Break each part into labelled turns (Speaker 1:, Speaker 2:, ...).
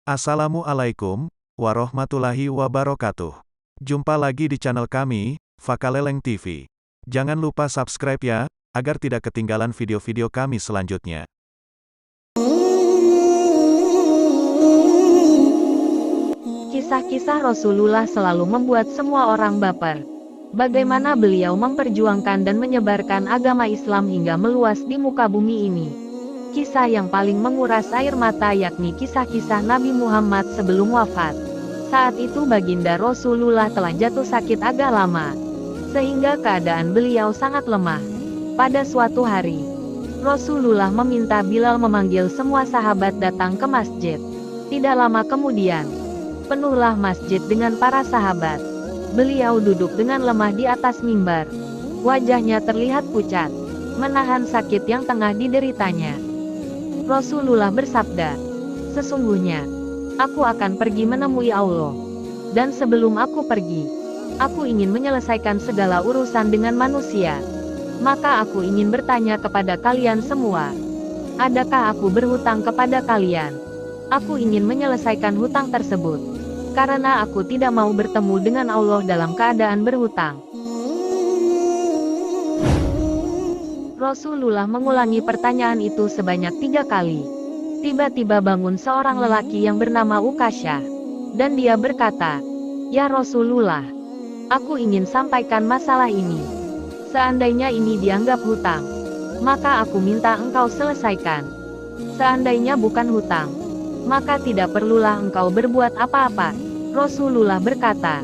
Speaker 1: Assalamualaikum warahmatullahi wabarakatuh. Jumpa lagi di channel kami, Fakaleleng TV. Jangan lupa subscribe ya, agar tidak ketinggalan video-video kami selanjutnya.
Speaker 2: Kisah-kisah Rasulullah selalu membuat semua orang baper. Bagaimana beliau memperjuangkan dan menyebarkan agama Islam hingga meluas di muka bumi ini. Kisah yang paling menguras air mata yakni kisah-kisah Nabi Muhammad sebelum wafat. Saat itu baginda Rasulullah telah jatuh sakit agak lama, sehingga keadaan beliau sangat lemah. Pada suatu hari, Rasulullah meminta Bilal memanggil semua sahabat datang ke masjid. Tidak lama kemudian, penuhlah masjid dengan para sahabat. Beliau duduk dengan lemah di atas mimbar. Wajahnya terlihat pucat, menahan sakit yang tengah dideritanya. Rasulullah bersabda, "Sesungguhnya, aku akan pergi menemui Allah. Dan sebelum aku pergi, aku ingin menyelesaikan segala urusan dengan manusia. Maka aku ingin bertanya kepada kalian semua. Adakah aku berhutang kepada kalian? Aku ingin menyelesaikan hutang tersebut. Karena aku tidak mau bertemu dengan Allah dalam keadaan berhutang." Rasulullah mengulangi pertanyaan itu sebanyak 3 kali. Tiba-tiba bangun seorang lelaki yang bernama Ukasyah. Dan dia berkata, "Ya Rasulullah, aku ingin sampaikan masalah ini. Seandainya ini dianggap hutang, maka aku minta engkau selesaikan. Seandainya bukan hutang, maka tidak perlulah engkau berbuat apa-apa." Rasulullah berkata,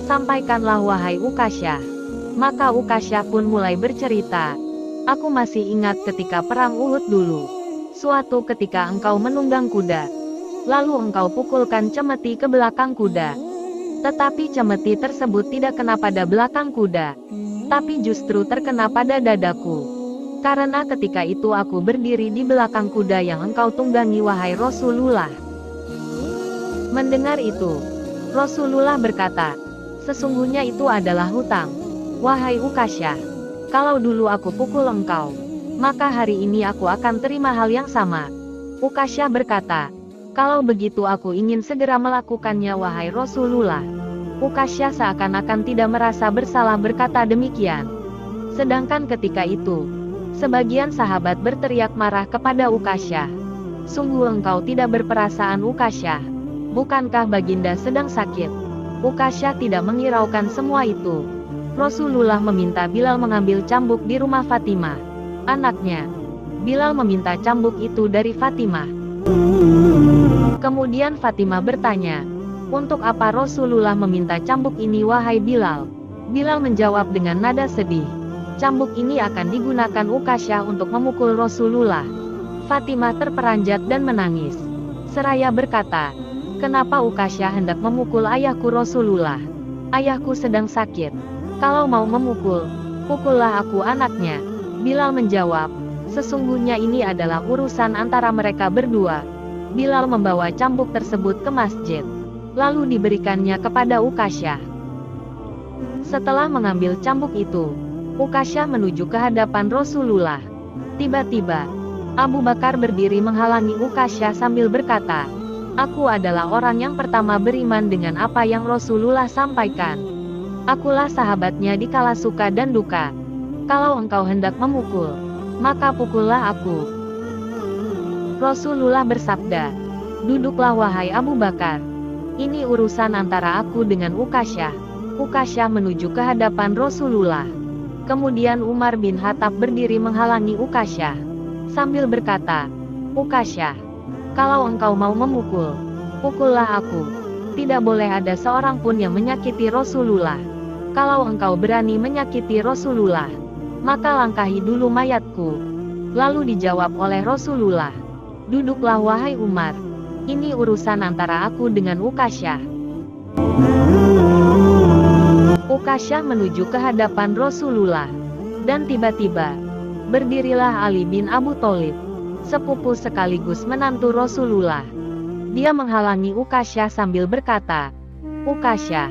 Speaker 2: "Sampaikanlah wahai Ukasyah." Maka Ukasyah pun mulai bercerita, "Aku masih ingat ketika perang Uhud dulu. Suatu ketika engkau menunggang kuda. Lalu engkau pukulkan cemeti ke belakang kuda. Tetapi cemeti tersebut tidak kena pada belakang kuda, tapi justru terkena pada dadaku. Karena ketika itu aku berdiri di belakang kuda yang engkau tunggangi wahai Rasulullah." Mendengar itu, Rasulullah berkata, "Sesungguhnya itu adalah hutang. Wahai Ukasyah, kalau dulu aku pukul engkau, maka hari ini aku akan terima hal yang sama." Ukasyah berkata, "Kalau begitu aku ingin segera melakukannya wahai Rasulullah." Ukasyah seakan-akan tidak merasa bersalah berkata demikian. Sedangkan ketika itu, sebagian sahabat berteriak marah kepada Ukasyah, "Sungguh engkau tidak berperasaan Ukasyah. Bukankah baginda sedang sakit?" Ukasyah tidak menghiraukan semua itu. Rasulullah meminta Bilal mengambil cambuk di rumah Fatimah, anaknya. Bilal meminta cambuk itu dari Fatimah. Kemudian Fatimah bertanya, "Untuk apa Rasulullah meminta cambuk ini wahai Bilal?" Bilal menjawab dengan nada sedih, "Cambuk ini akan digunakan Ukasyah untuk memukul Rasulullah." Fatimah terperanjat dan menangis. Seraya berkata, "Kenapa Ukasyah hendak memukul ayahku Rasulullah? Ayahku sedang sakit. Kalau mau memukul, pukullah aku anaknya." Bilal menjawab, "Sesungguhnya ini adalah urusan antara mereka berdua." Bilal membawa cambuk tersebut ke masjid, lalu diberikannya kepada Ukasyah. Setelah mengambil cambuk itu, Ukasyah menuju ke hadapan Rasulullah. Tiba-tiba, Abu Bakar berdiri menghalangi Ukasyah sambil berkata, "Aku adalah orang yang pertama beriman dengan apa yang Rasulullah sampaikan. Akulah sahabatnya di kala suka dan duka. Kalau engkau hendak memukul, maka pukullah aku." Rasulullah bersabda, "Duduklah wahai Abu Bakar. Ini urusan antara aku dengan Ukasyah." Ukasyah menuju ke hadapan Rasulullah. Kemudian Umar bin Khattab berdiri menghalangi Ukasyah, sambil berkata, "Ukasyah, kalau engkau mau memukul, pukullah aku. Tidak boleh ada seorang pun yang menyakiti Rasulullah. Kalau engkau berani menyakiti Rasulullah, maka langkahi dulu mayatku." Lalu dijawab oleh Rasulullah, "Duduklah wahai Umar. Ini urusan antara aku dengan Ukasyah." Ukasyah menuju ke hadapan Rasulullah. Dan tiba-tiba, berdirilah Ali bin Abu Thalib, sepupu sekaligus menantu Rasulullah. Dia menghalangi Ukasyah sambil berkata, "Ukasyah,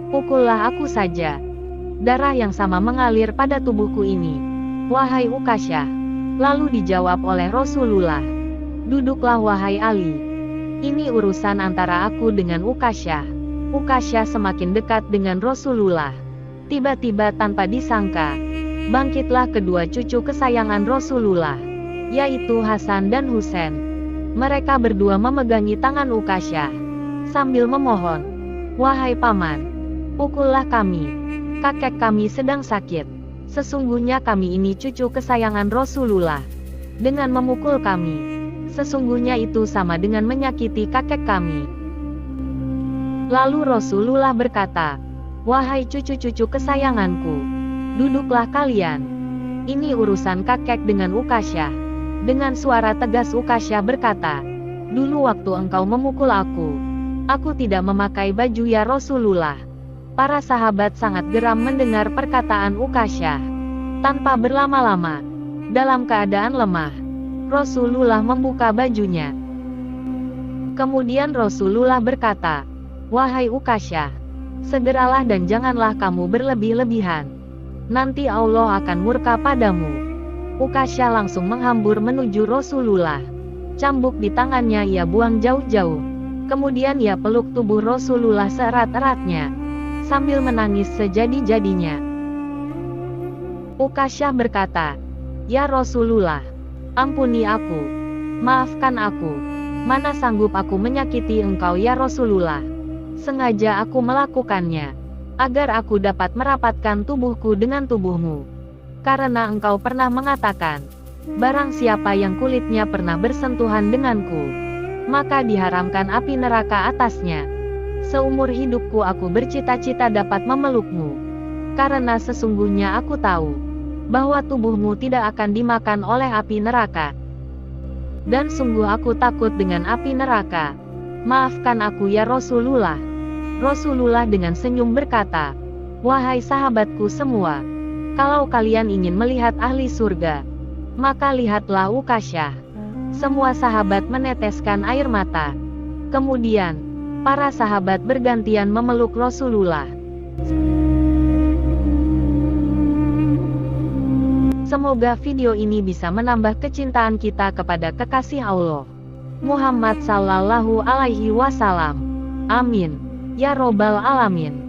Speaker 2: pukullah aku saja. Darah yang sama mengalir pada tubuhku ini, wahai Ukasyah." Lalu dijawab oleh Rasulullah, "Duduklah wahai Ali." Ini urusan antara aku dengan Ukasyah. Ukasyah semakin dekat dengan Rasulullah. Tiba-tiba tanpa disangka, bangkitlah kedua cucu kesayangan Rasulullah, yaitu Hasan dan Husain. Mereka berdua memegangi tangan Ukasyah, sambil memohon, "Wahai paman, pukullah kami. Kakek kami sedang sakit. Sesungguhnya kami ini cucu kesayangan Rasulullah. Dengan memukul kami, sesungguhnya itu sama dengan menyakiti kakek kami." Lalu Rasulullah berkata, "Wahai cucu-cucu kesayanganku, duduklah kalian. Ini urusan kakek dengan Ukasyah." Dengan suara tegas Ukasyah berkata, "Dulu waktu engkau memukul aku tidak memakai baju ya Rasulullah." Para sahabat sangat geram mendengar perkataan Ukasyah. Tanpa berlama-lama, dalam keadaan lemah, Rasulullah membuka bajunya. Kemudian Rasulullah berkata, "Wahai Ukasyah, segeralah dan janganlah kamu berlebih-lebihan. Nanti Allah akan murka padamu." Ukasyah langsung menghambur menuju Rasulullah. Cambuk di tangannya ia buang jauh-jauh. Kemudian ia peluk tubuh Rasulullah seerat-eratnya, sambil menangis sejadi-jadinya. Ukasyah berkata, "Ya Rasulullah, ampuni aku. Maafkan aku. Mana sanggup aku menyakiti engkau ya Rasulullah. Sengaja aku melakukannya, agar aku dapat merapatkan tubuhku dengan tubuhmu. Karena engkau pernah mengatakan, barang siapa yang kulitnya pernah bersentuhan denganku, maka diharamkan api neraka atasnya. Seumur hidupku aku bercita-cita dapat memelukmu. Karena sesungguhnya aku tahu, bahwa tubuhmu tidak akan dimakan oleh api neraka. Dan sungguh aku takut dengan api neraka. Maafkan aku ya Rasulullah." Rasulullah dengan senyum berkata, "Wahai sahabatku semua, kalau kalian ingin melihat ahli surga, maka lihatlah Ukasyah." Semua sahabat meneteskan air mata. Kemudian, para sahabat bergantian memeluk Rasulullah. Semoga video ini bisa menambah kecintaan kita kepada kekasih Allah, Muhammad Sallallahu Alaihi Wasallam. Amin. Ya Robbal Alamin.